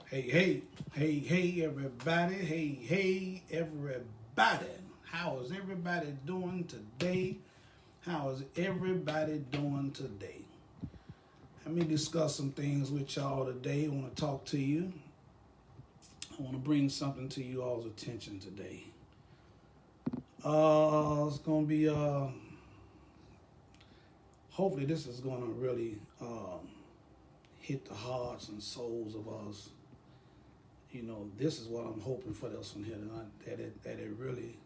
Hey, everybody. Hey, everybody. How is everybody doing today? How is everybody doing today? Let me discuss some things with y'all today. I want to talk to you. I want to bring something to you all's attention today. It's going to be, hopefully this is going to really hit the hearts and souls of us. You know, this is what I'm hoping for this one here tonight, that it really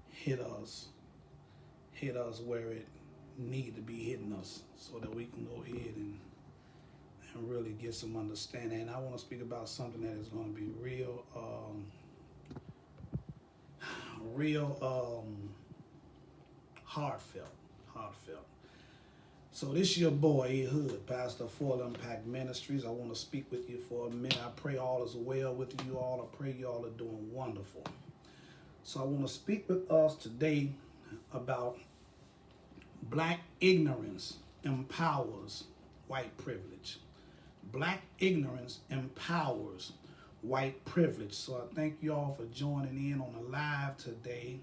hit us where it need to be hitting us, so that we can go ahead and really get some understanding. And I want to speak about something that is going to be real heartfelt. So this your boy, Hood, Pastor Full Impact Ministries. I want to speak with you for a minute. I pray all is well with you all. I pray you all are doing wonderful. So I want to speak with us today about black ignorance empowers white privilege. Black ignorance empowers white privilege. So I thank you all for joining in on the live today.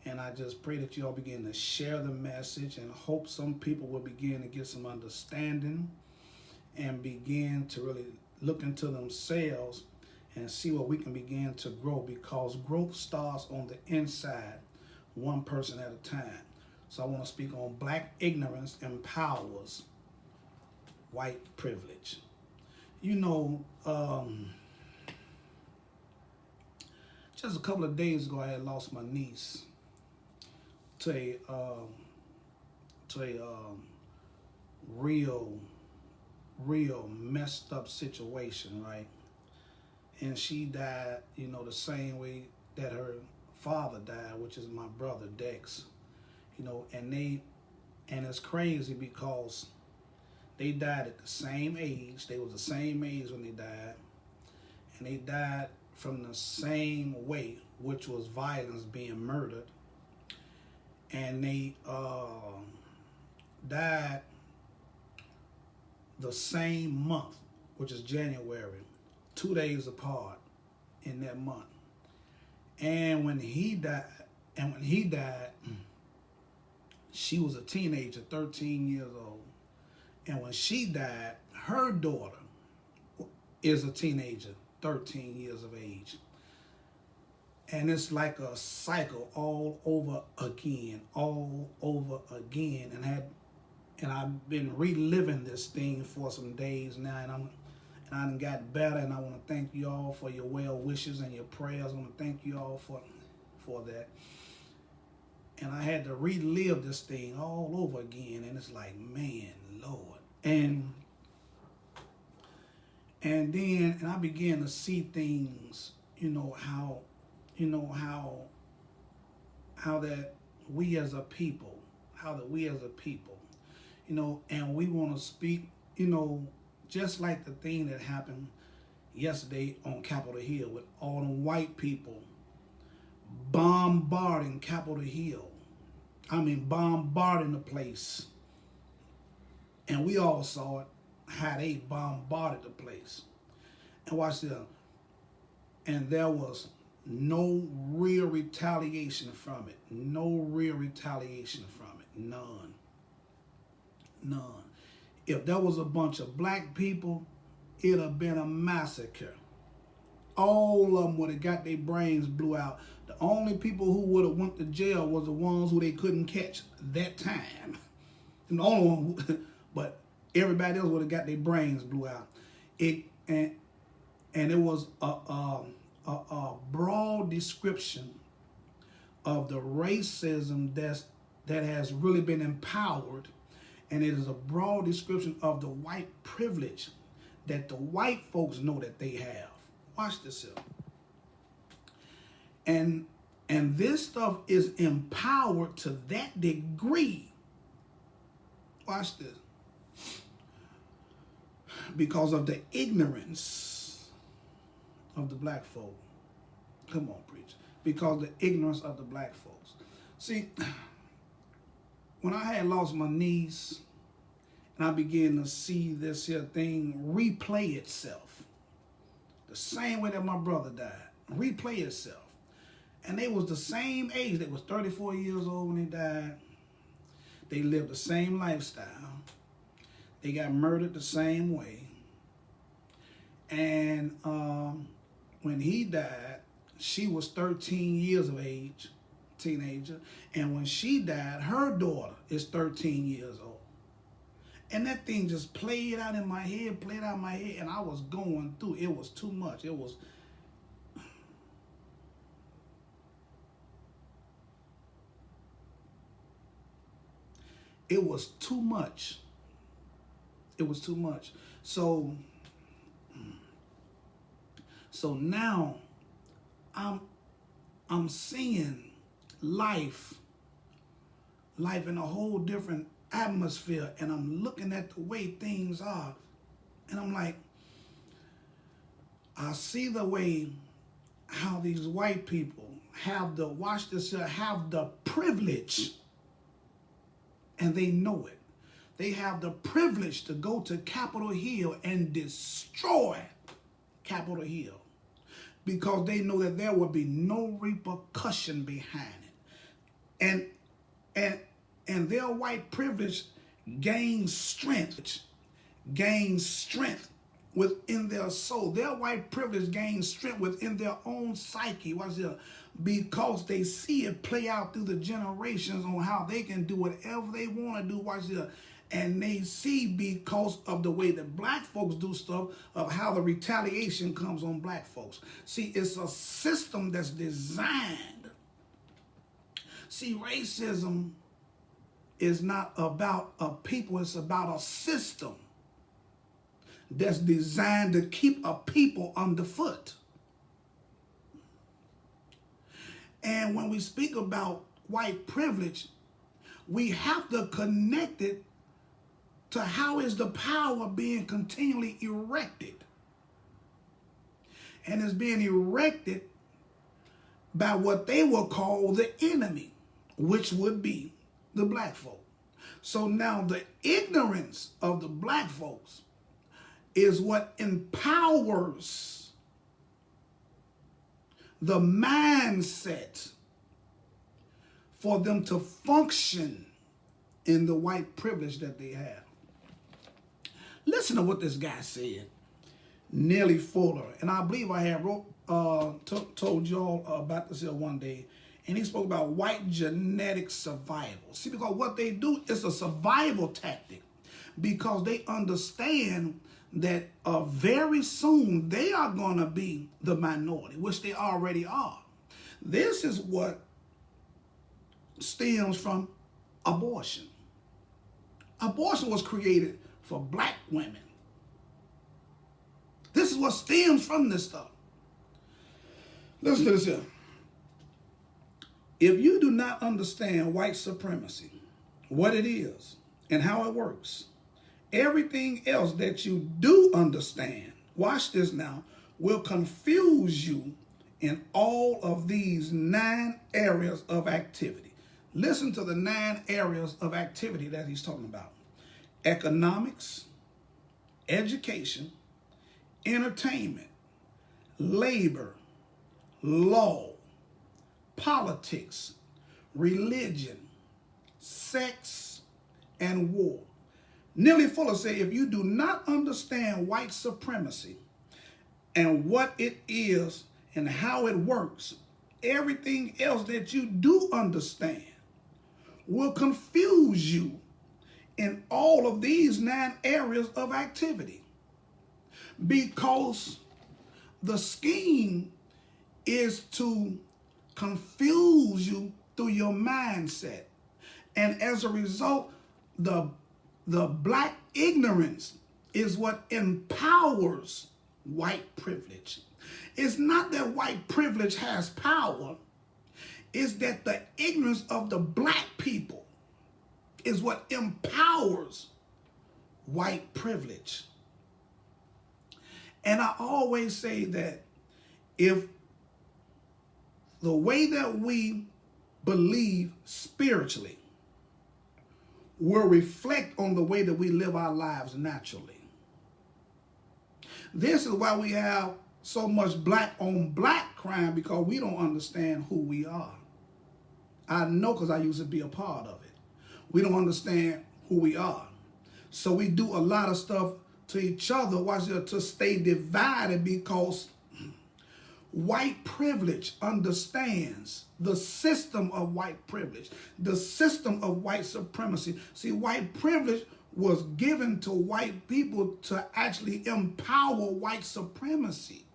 And I just pray that you all begin to share the message, and hope some people will begin to get some understanding and begin to really look into themselves and see what we can begin to grow, because growth starts on the inside, one person at a time. So I want to speak on black ignorance empowers white privilege. You know, just a couple of days ago, I had lost my niece to a real messed up situation, right? And she died, you know, the same way that her father died, which is my brother Dex. You know, and it's crazy because they died at the same age. They was the same age when they died, and they died from the same way, which was violence, being murdered. And they died the same month, which is January, 2 days apart in that month. And when he died, she was a teenager, 13 years old. And when she died, her daughter is a teenager, 13 years of age. And it's like a cycle all over again. And I've been reliving this thing for some days now, and I done got better. And I want to thank you all for your well wishes and your prayers. I want to thank you all for that. And I had to relive this thing all over again, and it's like, man, Lord. And I began to see things, how that we as a people, and we want to speak, just like the thing that happened yesterday on Capitol Hill with all the white people bombarding Capitol Hill. Bombarding the place. And we all saw it, how they bombarded the place. And watch this. And there was no real retaliation from it. None. If there was a bunch of black people, it'd have been a massacre. All of them would have got their brains blew out. The only people who would have went to jail was the ones who they couldn't catch that time. And the only one, but everybody else would have got their brains blew out. And it was a broad description of the racism that has really been empowered, and it is a broad description of the white privilege that the white folks know that they have. Watch this here. And this stuff is empowered to that degree. Watch this. Because of the ignorance of the black folk. Come on, preach. Because the ignorance of the black folks. See, when I had lost my niece, and I began to see this here thing replay itself. the same way that my brother died. Replay itself. And they was the same age. They was 34 years old when they died. They lived the same lifestyle. They got murdered the same way. And when he died, she was 13 years of age, teenager. And when she died, her daughter is 13 years old. And that thing just played out in my head, and I was going through. It was too much. It was too much. It was too much. So now I'm seeing life in a whole different atmosphere, and I'm looking at the way things are, and I'm like, I see the way how these white people have the, watch this here, have the privilege, and they know it. They have the privilege to go to Capitol Hill and destroy Capitol Hill because they know that there will be no repercussion behind it. And their white privilege gains strength within their soul. Their white privilege gains strength within their own psyche. Watch this. Because they see it play out through the generations on how they can do whatever they want to do. Watch this. And they see, because of the way that black folks do stuff, of how the retaliation comes on black folks. See, it's a system that's designed. See, racism is not about a people, it's about a system that's designed to keep a people underfoot. And when we speak about white privilege, we have to connect it to how is the power being continually erected. And it's being erected by what they will call the enemy, which would be the black folk. So now the ignorance of the black folks is what empowers the mindset for them to function in the white privilege that they have. Listen to what this guy said, Nellie Fuller. And I believe I had told y'all about this here one day. And he spoke about white genetic survival. See, because what they do is a survival tactic. Because they understand that very soon they are going to be the minority, which they already are. This is what stems from abortion. Abortion was created for black women. This is what stems from this stuff. Listen to this here. If you do not understand white supremacy, what it is and how it works, everything else that you do understand, watch this now, will confuse you in all of these 9 areas of activity. Listen to the 9 areas of activity that he's talking about. Economics, education, entertainment, labor, law, politics, religion, sex, and war. Nellie Fuller said, if you do not understand white supremacy and what it is and how it works, everything else that you do understand will confuse you in all of these 9 areas of activity. Because the scheme is to confuse you through your mindset. And as a result, the black ignorance is what empowers white privilege. It's not that white privilege has power. It's that the ignorance of the black people is what empowers white privilege. And I always say that if the way that we believe spiritually will reflect on the way that we live our lives naturally. This is why we have so much black on black crime because we don't understand who we are. I know because I used to be a part of it. We don't understand who we are. So we do a lot of stuff to each other, watch it, to stay divided because white privilege understands the system of white privilege, the system of white supremacy. See, white privilege was given to white people to actually empower white supremacy.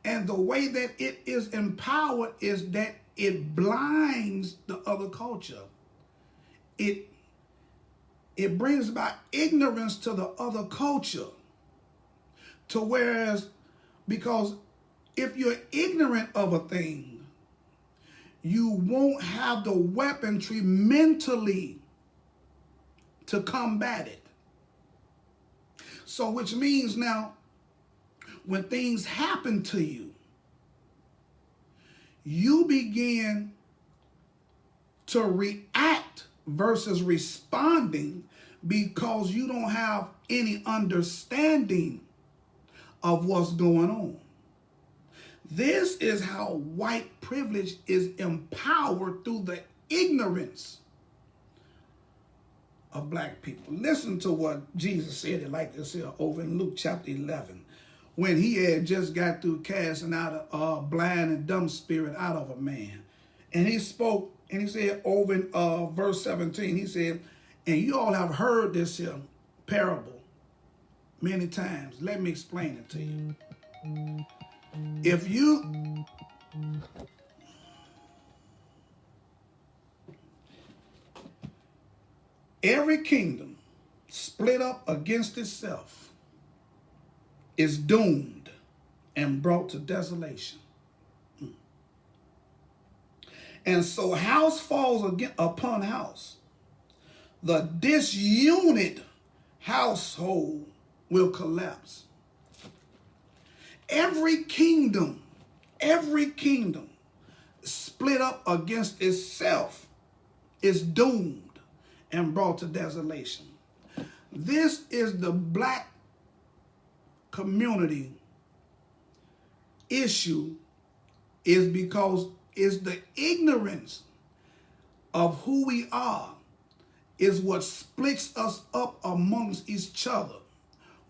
And the way that it is empowered is that it blinds the other culture. It brings about ignorance to the other culture. To whereas, because if you're ignorant of a thing, you won't have the weaponry mentally to combat it. So which means now, when things happen to you, you begin to react versus responding because you don't have any understanding of what's going on. This is how white privilege is empowered through the ignorance of black people. Listen to what Jesus said it like this here over in Luke chapter 11. When he had just got through casting out a blind and dumb spirit out of a man. And he spoke, and he said over in verse 17, he said, and you all have heard this here parable many times. Let me explain it to you. If you every kingdom split up against itself is doomed and brought to desolation. And so house falls again upon house. The disunit household will collapse. Every kingdom split up against itself is doomed and brought to desolation. This is the black community issue, is because it's the ignorance of who we are is what splits us up amongst each other.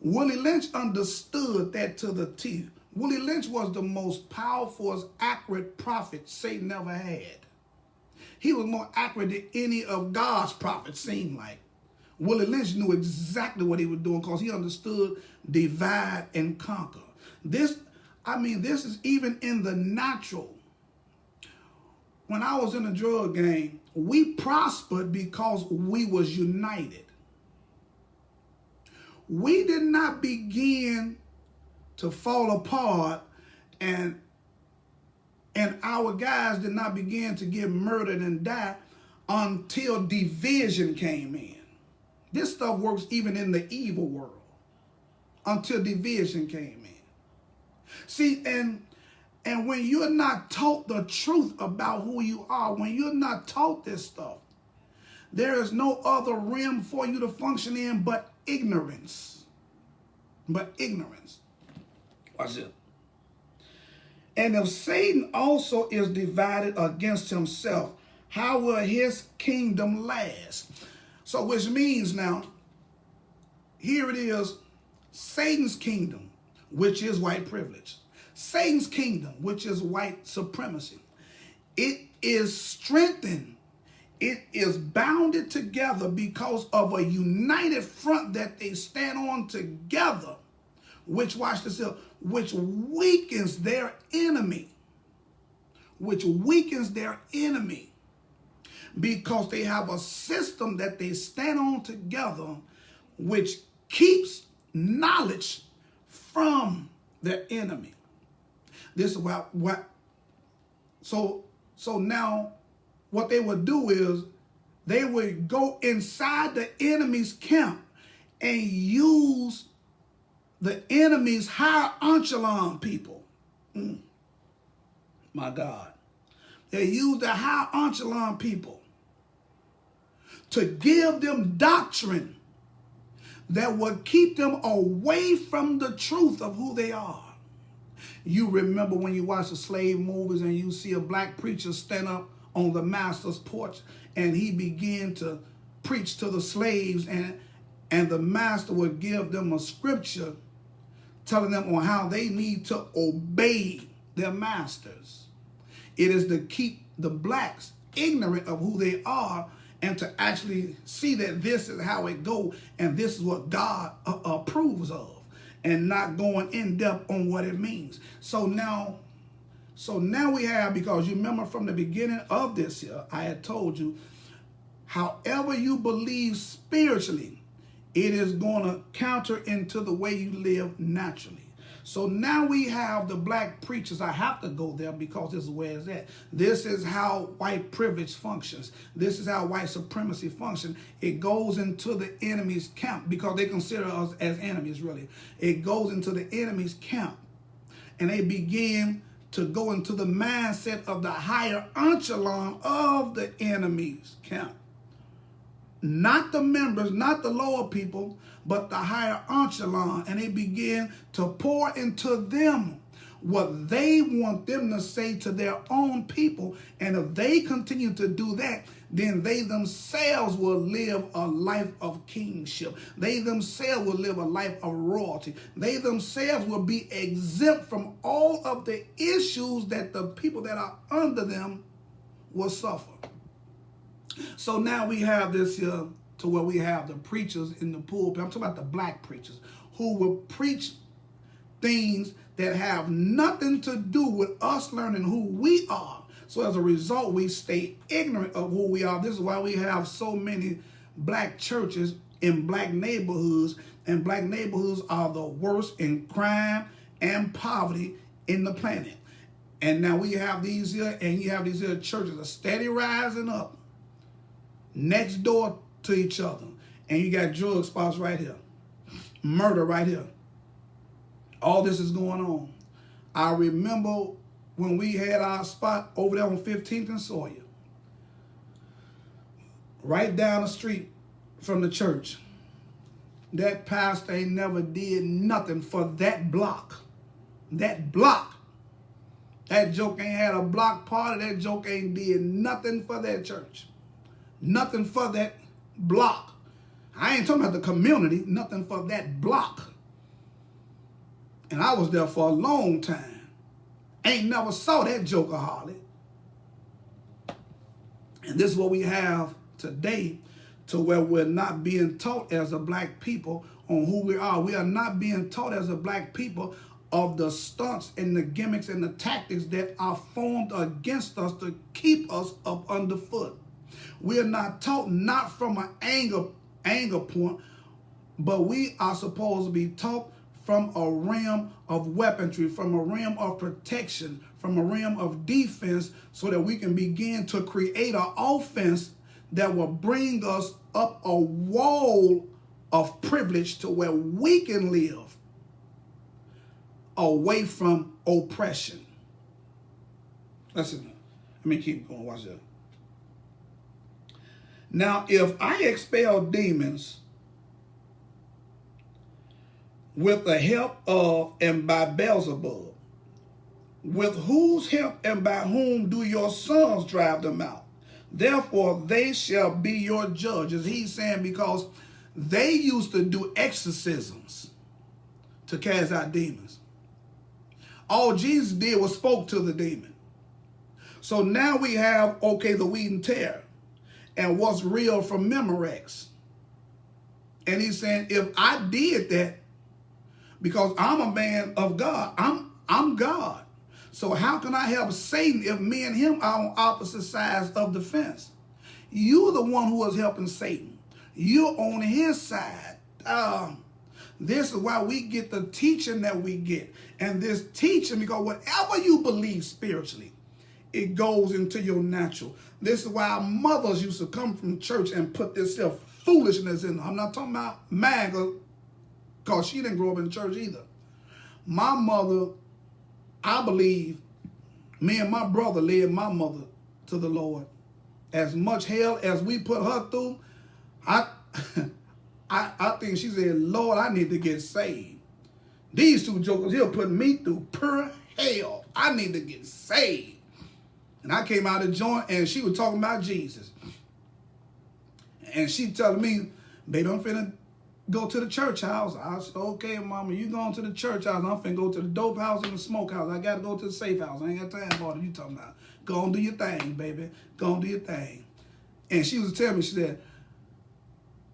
Willie Lynch understood that to the T. Willie Lynch was the most powerful, accurate prophet Satan ever had. He was more accurate than any of God's prophets seemed like. Willie Lynch knew exactly what he was doing because he understood divide and conquer. This is even in the natural. When I was in the drug game, we prospered because we was united. We did not begin to fall apart and our guys did not begin to get murdered and die until division came in. This stuff works even in the evil world until division came in. See, and when you're not taught the truth about who you are, when you're not taught this stuff, there is no other realm for you to function in but ignorance. But ignorance. Watch it. And if Satan also is divided against himself, how will his kingdom last? So which means now, here it is, Satan's kingdom, which is white privilege. Satan's kingdom, which is white supremacy. It is strengthened. It is bounded together because of a united front that they stand on together, which, watch this here, which weakens their enemy. Which weakens their enemy. Because they have a system that they stand on together, which keeps knowledge from their enemy. This is what so now what they would do is they would go inside the enemy's camp and use the enemy's higher echelon people. My God. They use the higher echelon people to give them doctrine that will keep them away from the truth of who they are. You remember when you watch the slave movies and you see a black preacher stand up on the master's porch and he began to preach to the slaves, and the master would give them a scripture telling them on how they need to obey their masters. It is to keep the blacks ignorant of who they are and to actually see that this is how it goes and this is what God approves of, and not going in depth on what it means. So now we have, because you remember from the beginning of this here, I had told you, however you believe spiritually, it is going to counter into the way you live naturally. So now we have the black preachers. I have to go there because this is where it's at. This is how white privilege functions. This is how white supremacy functions. It goes into the enemy's camp because they consider us as enemies, really. It goes into the enemy's camp, and they begin to go into the mindset of the higher echelon of the enemy's camp. Not the members, not the lower people, but the higher echelon. And they begin to pour into them what they want them to say to their own people. And if they continue to do that, then they themselves will live a life of kingship. They themselves will live a life of royalty. They themselves will be exempt from all of the issues that the people that are under them will suffer. So now we have this here to where we have the preachers in the pulpit. I'm talking about the black preachers who will preach things that have nothing to do with us learning who we are. So as a result, we stay ignorant of who we are. This is why we have so many black churches in black neighborhoods, and black neighborhoods are the worst in crime and poverty in the planet. And now we have these here, and you have these here churches that are steady rising up next door to each other. And you got drug spots right here. Murder right here. All this is going on. I remember when we had our spot over there on 15th and Sawyer. Right down the street from the church. That pastor ain't never did nothing for that block. That block. That joke ain't had a block party. That joke ain't did nothing for that church. Nothing for that block. I ain't talking about the community. Nothing for that block. And I was there for a long time. Ain't never saw that joker hardly. And this is what we have today, to where we're not being taught as a black people on who we are. We are not being taught as a black people of the stunts and the gimmicks and the tactics that are formed against us to keep us up underfoot. We are not taught, not from an anger point, but we are supposed to be taught from a realm of weaponry, from a realm of protection, from a realm of defense, so that we can begin to create an offense that will bring us up a wall of privilege to where we can live away from oppression. Listen, let me keep going. Watch that. Now, if I expel demons with the help of and by Beelzebub, with whose help and by whom do your sons drive them out? Therefore, they shall be your judges. He's saying because they used to do exorcisms to cast out demons. All Jesus did was spoke to the demon. So now we have, okay, the wheat and tare, and what's real from Memorex. And he's saying, if I did that, because I'm a man of God, I'm God. So how can I help Satan if me and him are on opposite sides of the fence? You're the one who is helping Satan. You're on his side. This is why we get the teaching that we get. And this teaching, because whatever you believe spiritually, it goes into your natural. This is why our mothers used to come from church and put this self foolishness in. I'm not talking about MAGA, because she didn't grow up in church either. My mother, I believe, me and my brother led my mother to the Lord. As much hell as we put her through, I think she said, Lord, I need to get saved. These two jokers here put me through pure hell. I need to get saved. And I came out of the joint and she was talking about Jesus. And she telling me, baby, I'm finna go to the church house. I said, okay, mama, you going to the church house. I'm finna go to the dope house and the smoke house. I got to go to the safe house. I ain't got time for it. You talking about. Go and do your thing, baby. Go and do your thing. And she was telling me, she said,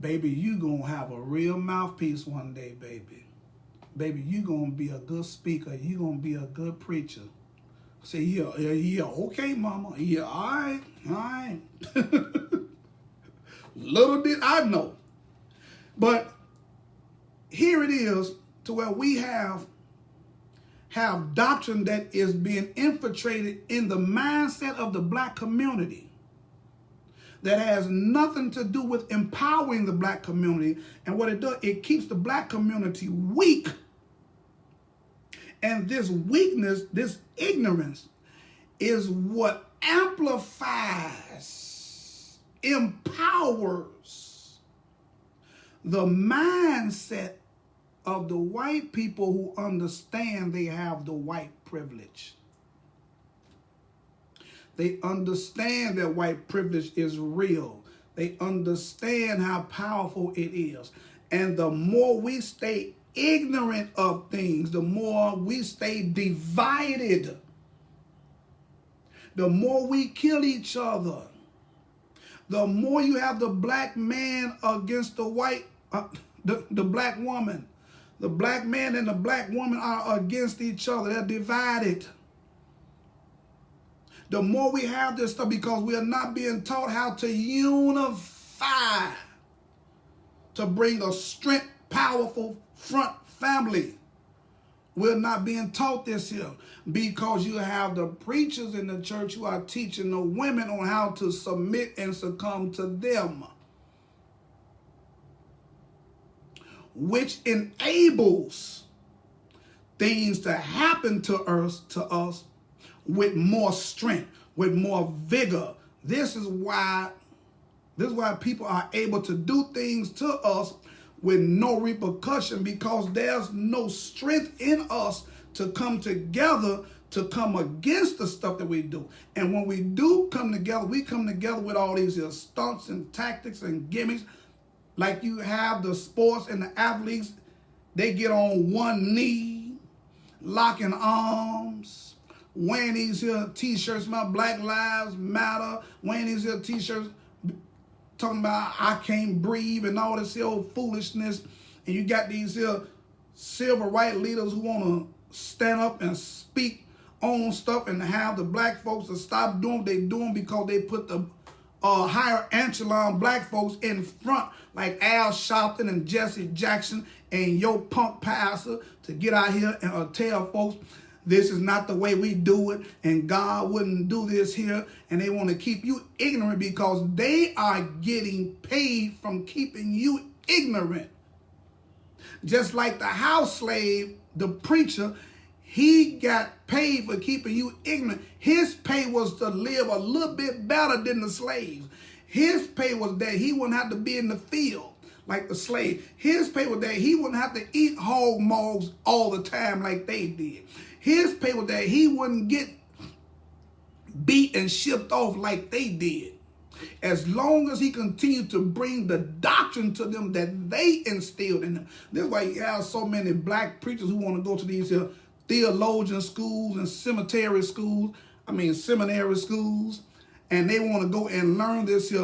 baby, you going to have a real mouthpiece one day, baby. Baby, you going to be a good speaker. You going to be a good preacher. I said, yeah, okay, mama. Yeah, all right. Little did I know. But here it is to where we have doctrine that is being infiltrated in the mindset of the black community that has nothing to do with empowering the black community. And what it does, it keeps the black community weak. And this weakness, this ignorance, is what amplifies, empowers the mindset of the white people who understand they have the white privilege. They understand that white privilege is real. They understand how powerful it is. And the more we stay ignorant of things, the more we stay divided, the more we kill each other, the more you have the black man against the white, the black woman. The black man and the black woman are against each other. They're divided. The more we have this stuff, because we are not being taught how to unify, to bring a strength, powerful front family. We're not being taught this here, because you have the preachers in the church who are teaching the women on how to submit and succumb to them, which enables things to happen to us with more strength, with more vigor. This is why people are able to do things to us with no repercussion, because there's no strength in us to come together to come against the stuff that we do. And when we do come together, we come together with all these stunts and tactics and gimmicks. Like you have the sports and the athletes, they get on one knee, locking arms, wearing these here t-shirts about Black Lives Matter, wearing these here t-shirts talking about I can't breathe and all this here old foolishness. And you got these here civil rights leaders who want to stand up and speak on stuff and have the black folks to stop doing what they're doing, because they put the higher echelon black folks in front, like Al Sharpton and Jesse Jackson and your punk pastor, to get out here and tell folks this is not the way we do it, and God wouldn't do this here. And they want to keep you ignorant because they are getting paid from keeping you ignorant. Just like the house slave, the preacher, he got paid for keeping you ignorant. His pay was to live a little bit better than the slaves. His pay was that he wouldn't have to be in the field like the slave. His pay was that he wouldn't have to eat hog maws all the time like they did. His pay was that he wouldn't get beat and shipped off like they did. As long as he continued to bring the doctrine to them that they instilled in them. This is why you have so many black preachers who want to go to these theologian schools and seminary schools, and they want to go and learn this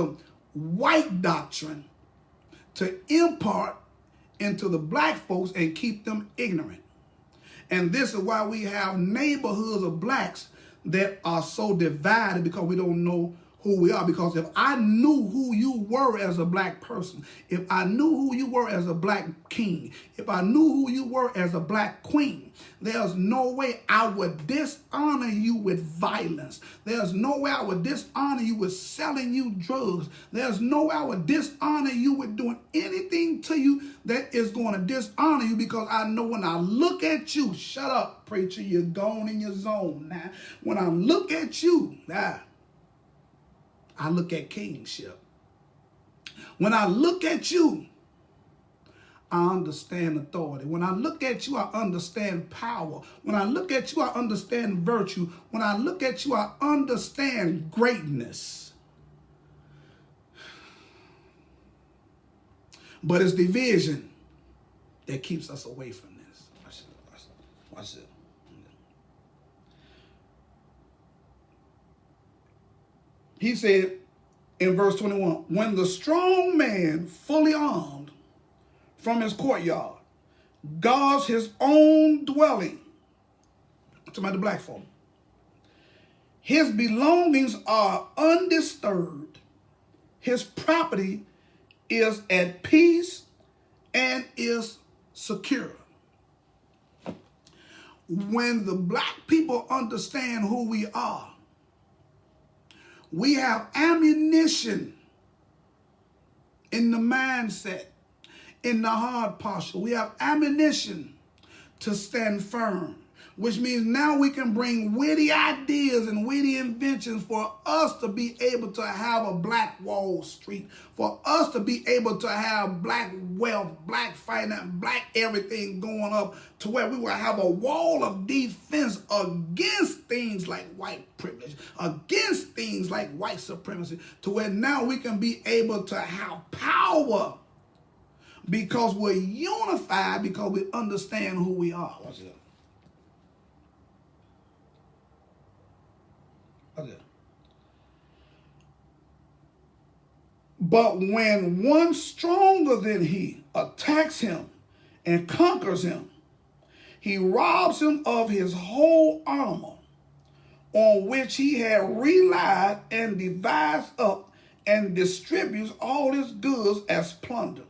white doctrine to impart into the black folks and keep them ignorant. And this is why we have neighborhoods of blacks that are so divided, because we don't know who we are. Because if I knew who you were as a black person, if I knew who you were as a black king, if I knew who you were as a black queen, there's no way I would dishonor you with violence. There's no way I would dishonor you with selling you drugs. There's no way I would dishonor you with doing anything to you that is going to dishonor you, because I know when I look at you, shut up, preacher, you're gone in your zone now. When I look at you, I look at kingship. When I look at you, I understand authority. When I look at you, I understand power. When I look at you, I understand virtue. When I look at you, I understand greatness. But it's division that keeps us away from this. Watch this. He said in verse 21, when the strong man, fully armed from his courtyard, guards his own dwelling, I'm talking about the black folk, his belongings are undisturbed, his property is at peace and is secure. When the black people understand who we are, we have ammunition in the mindset, in the heart posture. We have ammunition to stand firm, which means now we can bring witty ideas and witty inventions for us to be able to have a black Wall Street, for us to be able to have black wealth, black finance, black everything going up to where we will have a wall of defense against things like white privilege, against things like white supremacy, to where now we can be able to have power because we're unified, because we understand who we are. Watch it. But when one stronger than he attacks him and conquers him, he robs him of his whole armor on which he had relied and divides up and distributes all his goods as plunder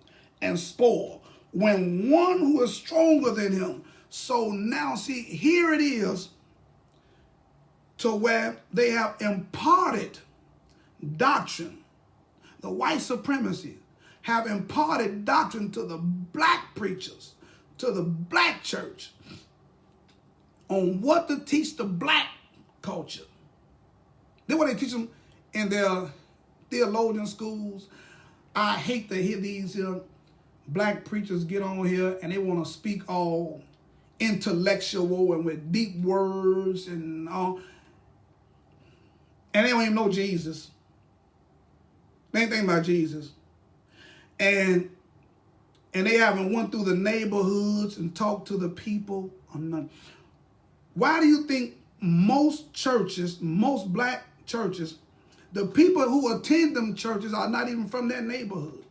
and spoil. When one who is stronger than him. So now see, here it is to where they have imparted doctrine. The white supremacy have imparted doctrine to the black preachers, to the black church, on what to teach the black culture. Then what they teach them in their theologian schools. I hate to hear these black preachers get on here and they want to speak all intellectual and with deep words and all. And they don't even know Jesus. They ain't thinking about Jesus. And they haven't went through the neighborhoods and talked to the people. Why do you think most churches, most black churches, the people who attend them churches are not even from that neighborhood?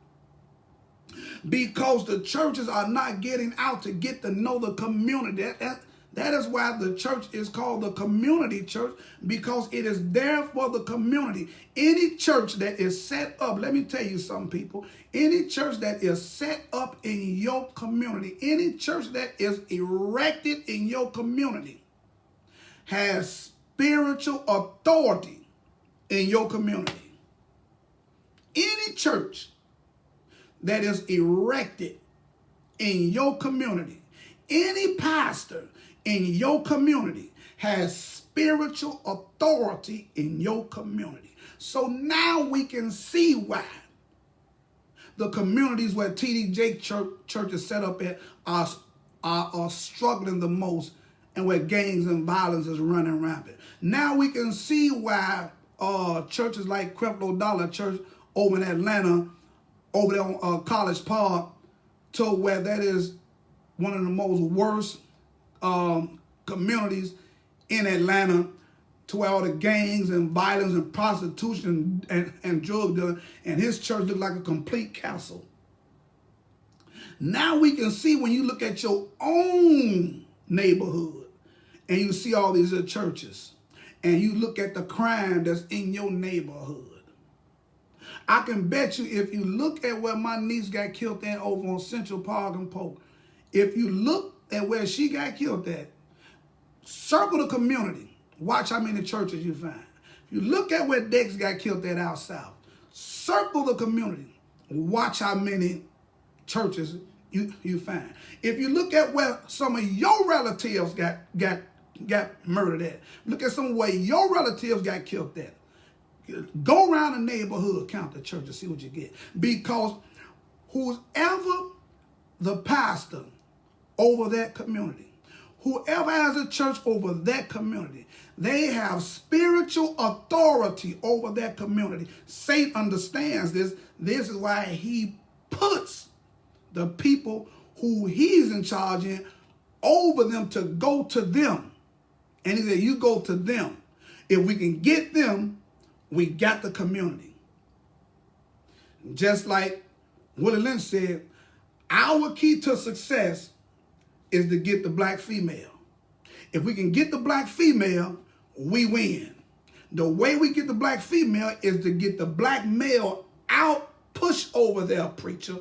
Because the churches are not getting out to get to know the community. That is why the church is called the community church, because it is there for the community. Any church that is set up, let me tell you something, people. Any church that is set up in your community, any church that is erected in your community has spiritual authority in your community. Any church that is erected in your community, any pastor in your community has spiritual authority in your community. So now we can see why the communities where T.D. Jakes church is set up at are struggling the most, and where gangs and violence is running rampant. Now we can see why churches like Creflo Dollar Church over in Atlanta, over there on College Park, to where that is one of the most worst communities in Atlanta, to where all the gangs and violence and prostitution and drug dealing, and his church looked like a complete castle. Now we can see, when you look at your own neighborhood and you see all these churches and you look at the crime that's in your neighborhood, I can bet you, if you look at where my niece got killed at over on Central Park and Polk, if you look at where she got killed at, circle the community. Watch how many churches you find. If you look at where Dex got killed at out south, circle the community. Watch how many churches you find. If you look at where some of your relatives got murdered at, look at some way your relatives got killed at. Go around the neighborhood, count the churches, see what you get. Because whoever the pastor over that community, whoever has a church over that community, they have spiritual authority over that community. Satan understands this. This is why he puts the people who he's in charge in over them to go to them. And he said, you go to them. If we can get them, we got the community. Just like Willie Lynch said, our key to success is to get the black female. If we can get the black female, we win. The way we get the black female is to get the black male out, push over there, preacher.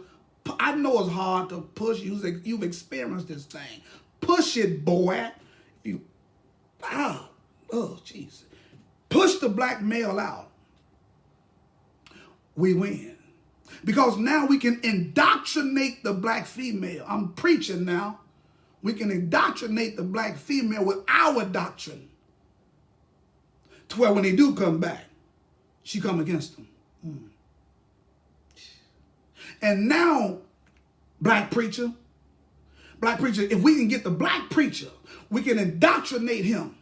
I know it's hard to push. You've experienced this thing. Push it, boy. Jesus. Push the black male out. We win. Because now we can indoctrinate the black female. I'm preaching now. We can indoctrinate the black female with our doctrine. To where when they do come back, she come against them. And now, black preacher, if we can get the black preacher, we can indoctrinate him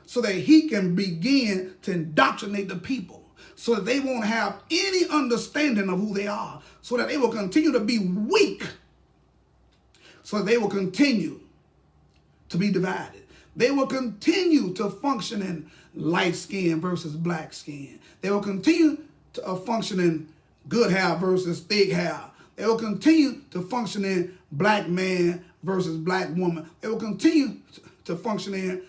so that he can begin to indoctrinate the people, so that they won't have any understanding of who they are, so that they will continue to be weak, so that they will continue to be divided. They will continue to function in light skin versus black skin. They will continue to function in good hair versus thick hair. They will continue to function in black man versus black woman. They will continue to function in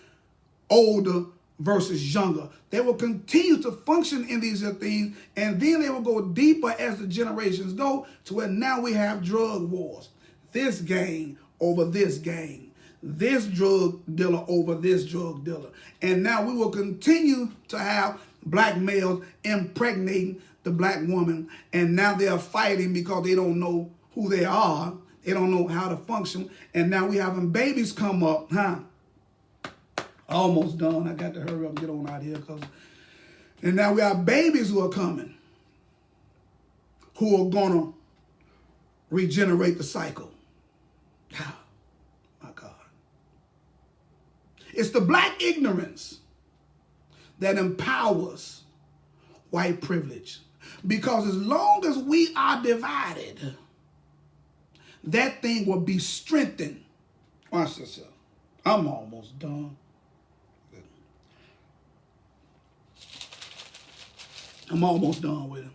older versus younger. They will continue to function in these things, and then they will go deeper as the generations go to where now we have drug wars. This gang over this gang. This drug dealer over this drug dealer. And now we will continue to have black males impregnating the black woman, and now they're fighting because they don't know who they are. They don't know how to function. And now we having babies come up, Almost done. I got to hurry up and get on out here. And now we have babies who are coming, who are going to regenerate the cycle. My God. It's the black ignorance that empowers white privilege. Because as long as we are divided, that thing will be strengthened. Watch this. I'm almost done. I'm almost done with it.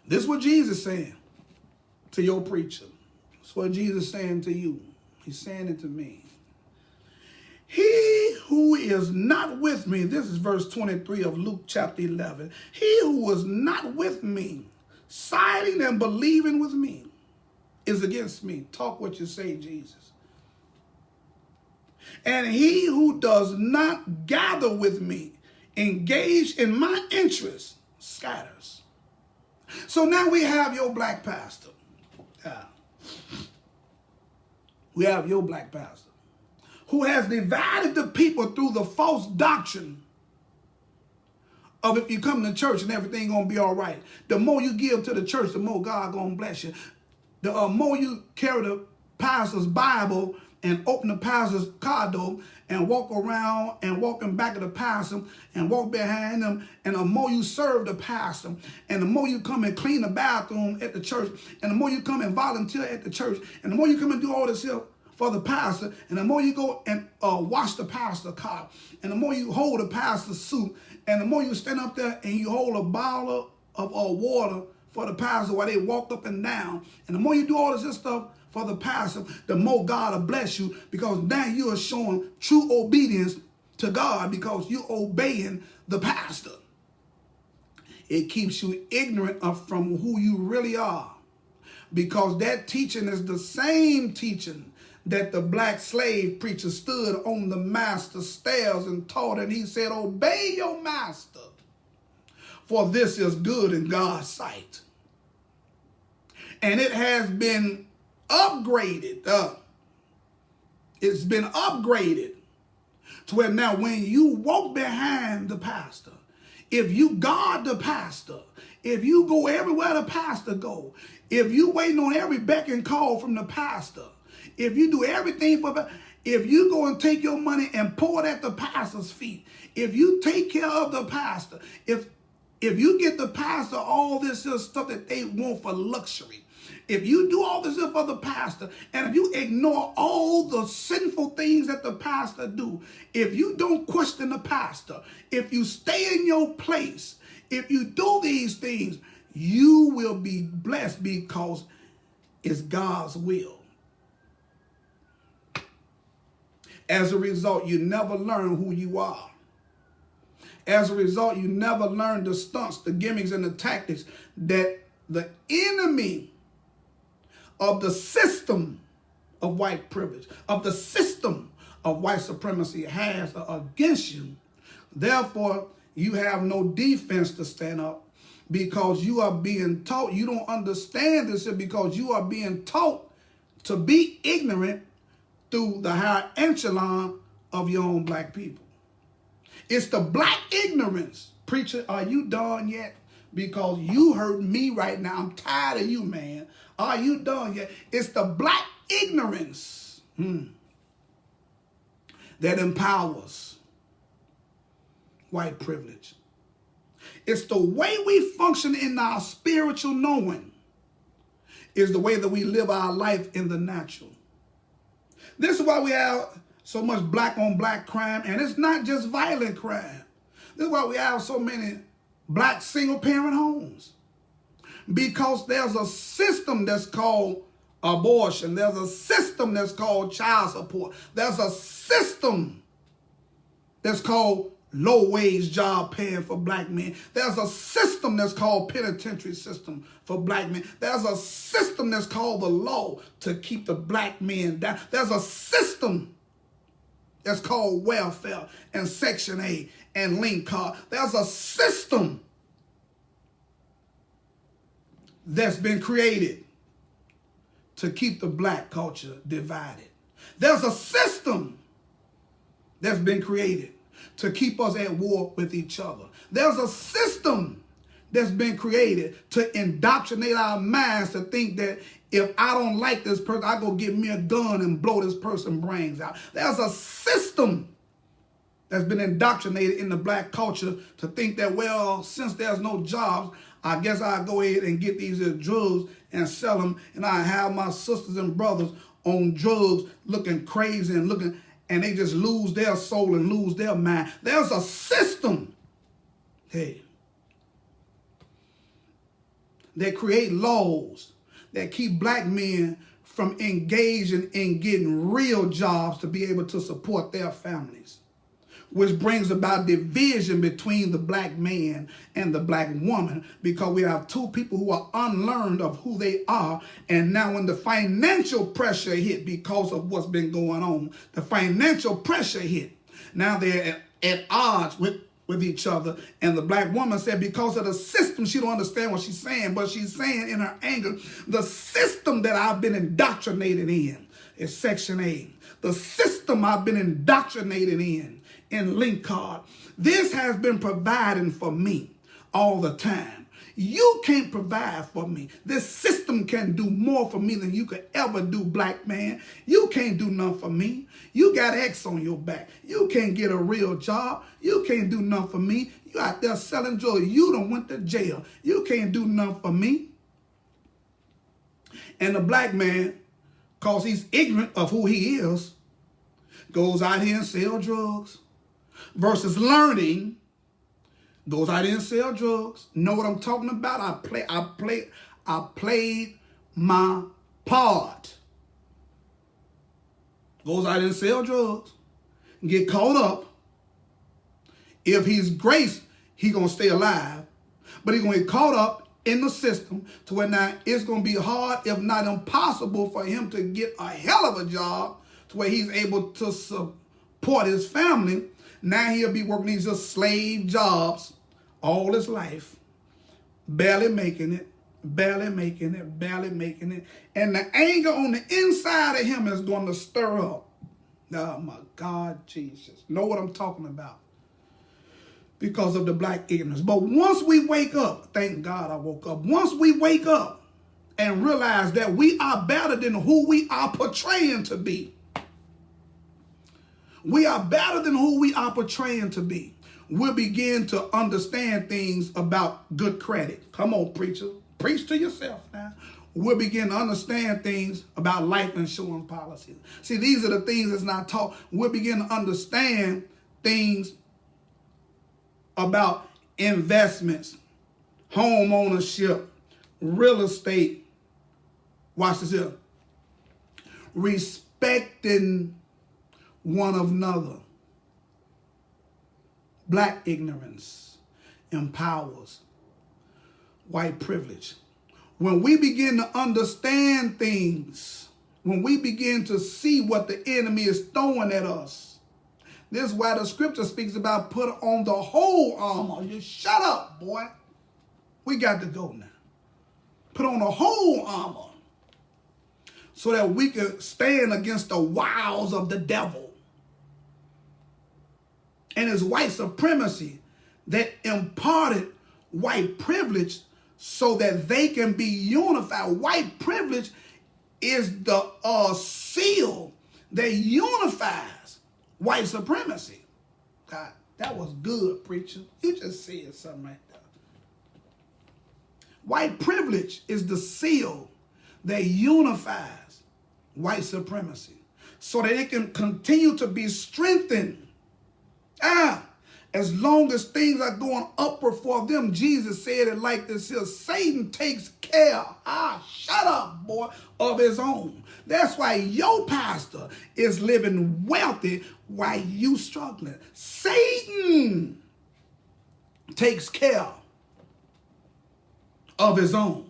This is what Jesus is saying to your preacher. This is what Jesus is saying to you. He's saying it to me. He who is not with me, this is verse 23 of Luke chapter 11. He who is not with me, siding and believing with me, is against me. Talk what you say, Jesus. And he who does not gather with me, engage in my interests, scatters. So now we have your black pastor. We have your black pastor who has divided the people through the false doctrine of if you come to church and everything gonna be all right. The more you give to the church, the more God gonna bless you. The more you carry the pastor's Bible and open the pastor's car door and walk around and walk in back of the pastor and walk behind them, and the more you serve the pastor, and the more you come and clean the bathroom at the church, and the more you come and volunteer at the church, and the more you come and do all this here for the pastor, and the more you go and wash the pastor's car, and the more you hold the pastor's suit, and the more you stand up there and you hold a bottle of water for the pastor while they walk up and down, and the more you do all this stuff for the pastor, the more God will bless you, because now you are showing true obedience to God because you're obeying the pastor. It keeps you ignorant from who you really are, because that teaching is the same teaching that the black slave preacher stood on the master's stairs and taught, and he said, obey your master, for this is good in God's sight. And it has been upgraded. It's been upgraded to where now when you walk behind the pastor, if you guard the pastor, if you go everywhere the pastor go, if you waiting on every beck and call from the pastor, if you do everything if you go and take your money and pour it at the pastor's feet, if you take care of the pastor, if you get the pastor all this stuff that they want for luxury, if you do all this stuff for the pastor, and if you ignore all the sinful things that the pastor do, if you don't question the pastor, if you stay in your place, if you do these things, you will be blessed because it's God's will. As a result, you never learn who you are. As a result, you never learn the stunts, the gimmicks, and the tactics that the enemy of the system of white privilege, of the system of white supremacy has against you. Therefore, you have no defense to stand up because you are being taught. You don't understand this because you are being taught to be ignorant through the higher echelon of your own black people. It's the black ignorance. Preacher, are you done yet? Because you hurt me right now. I'm tired of you, man. Are you done yet? It's the black ignorance that empowers white privilege. It's the way we function in our spiritual knowing is the way that we live our life in the natural. This is why we have so much black on black crime, and it's not just violent crime. This is why we have so many black single parent homes. Because there's a system that's called abortion. There's a system that's called child support. There's a system that's called low-wage job paying for black men. There's a system that's called penitentiary system for black men. There's a system that's called the law to keep the black men down. There's a system that's called welfare and Section 8 and link card. There's a system that's been created to keep the black culture divided. There's a system that's been created to keep us at war with each other. There's a system that's been created to indoctrinate our minds to think that if I don't like this person, I go get me a gun and blow this person's brains out. There's a system that's been indoctrinated in the black culture to think that, well, since there's no jobs, I guess I'll go ahead and get these drugs and sell them, and I have my sisters and brothers on drugs looking crazy and they just lose their soul and lose their mind. There's a system, that create laws that keep black men from engaging in getting real jobs to be able to support their families, which brings about division between the black man and the black woman, because we have two people who are unlearned of who they are. And now when the financial pressure hit because of what's been going on, the financial pressure hit, now they're at odds with each other. And the black woman said because of the system, she don't understand what she's saying, but she's saying in her anger, the system that I've been indoctrinated in is Section 8. The system I've been indoctrinated in link card. This has been providing for me all the time. You can't provide for me. This system can do more for me than you could ever do, black man. You can't do nothing for me. You got X on your back. You can't get a real job. You can't do nothing for me. You out there selling drugs. You done went to jail. You can't do nothing for me. And the black man, because he's ignorant of who he is, goes out here and sell drugs. Versus learning, goes out there and sell drugs. Know what I'm talking about? I played my part. Goes out there and sell drugs. Get caught up. If he's graced, he's going to stay alive. But he's going to get caught up in the system to where now it's going to be hard, if not impossible, for him to get a hell of a job to where he's able to support his family. Now he'll be working these just slave jobs all his life, barely making it. And the anger on the inside of him is going to stir up. Oh my God, Jesus. Know what I'm talking about. because of the black ignorance. But once we wake up, thank God I woke up. Once we wake up and realize that we are better than who we are portraying to be. We are better than who we are portraying to be. We'll begin to understand things about good credit. Come on, preacher. Preach to yourself now. We'll begin to understand things about life insurance policies. See, these are the things that's not taught. We'll begin to understand things about investments, home ownership, real estate. Watch this here. Respecting one another. Black ignorance empowers white privilege. When we begin to understand things, when we begin to see what the enemy is throwing at us, this is why the scripture speaks about put on the whole armor. You shut up, boy. We got to go now. Put on the whole armor so that we can stand against the wiles of the devil and his white supremacy that imparted white privilege so that they can be unified. White privilege is the seal that unifies white supremacy. God, that was good, preacher. You just said something right there. White privilege is the seal that unifies white supremacy so that it can continue to be strengthened. As long as things are going upward for them, Jesus said it like this here: Satan takes care, shut up, boy, of his own. That's why your pastor is living wealthy while you struggling. Satan takes care of his own.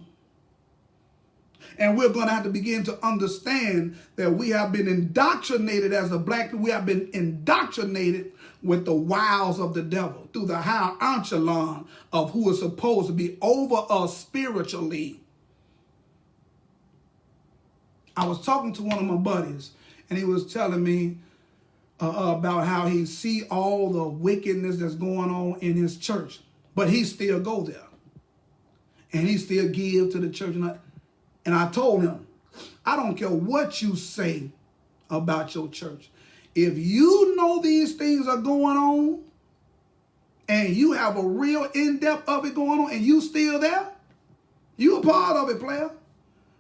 And we're going to have to begin to understand that we have been indoctrinated as a black people. We have been indoctrinated with the wiles of the devil through the higher echelon of who is supposed to be over us spiritually. I was talking to one of my buddies, and he was telling me about how he see all the wickedness that's going on in his church, but he still go there, and he still give to the church. And I told him, I don't care what you say about your church. If you know these things are going on and you have a real in-depth of it going on and you still there, you a part of it, player.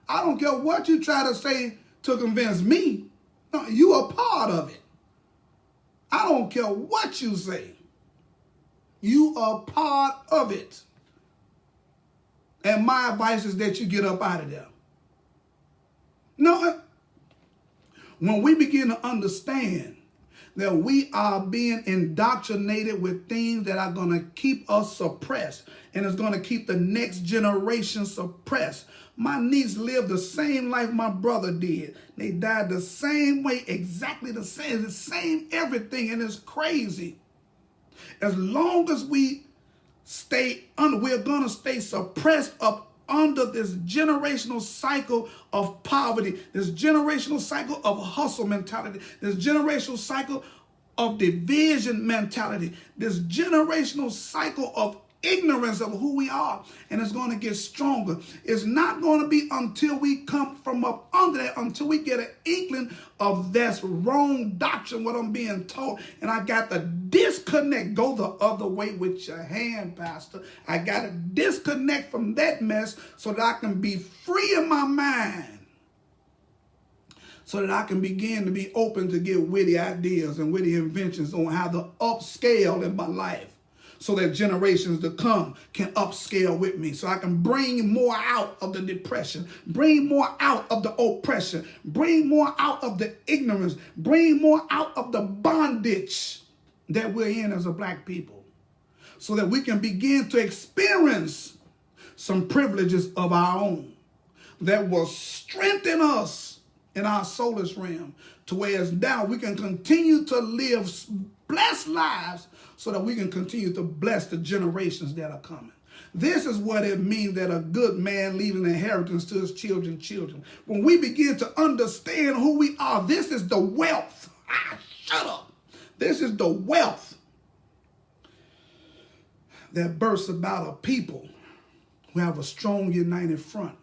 I don't care what you try to say to convince me. No, you a part of it. I don't care what you say. You are part of it. And my advice is that you get up out of there. No, when we begin to understand that we are being indoctrinated with things that are going to keep us suppressed and it's going to keep the next generation suppressed. My niece lived the same life my brother did. They died the same way, exactly the same everything, and it's crazy. As long as we stay under, we're going to stay suppressed up under this generational cycle of poverty, this generational cycle of hustle mentality, this generational cycle of division mentality, this generational cycle of ignorance of who we are, and it's going to get stronger. It's not going to be until we come from up under that, until we get an inkling of that's wrong doctrine, what I'm being taught, and I got to disconnect. Go the other way with your hand, pastor. I got to disconnect from that mess so that I can be free in my mind, so that I can begin to be open to get witty ideas and witty inventions on how to upscale in my life, so that generations to come can upscale with me, so I can bring more out of the depression, bring more out of the oppression, bring more out of the ignorance, bring more out of the bondage that we're in as a black people, so that we can begin to experience some privileges of our own that will strengthen us in our soulless realm, to whereas now we can continue to live blessed lives so that we can continue to bless the generations that are coming. This is what it means that a good man leaves an inheritance to his children's children. When we begin to understand who we are, this is the wealth. Shut up. This is the wealth that bursts about a people who have a strong united front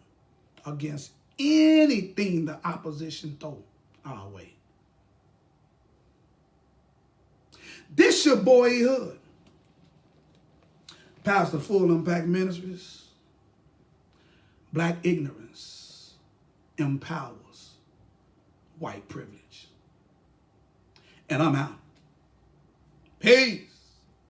against anything the opposition throw our way. This your boy Hood, Pastor Full Impact Ministries. Black ignorance empowers white privilege. And I'm out. Peace.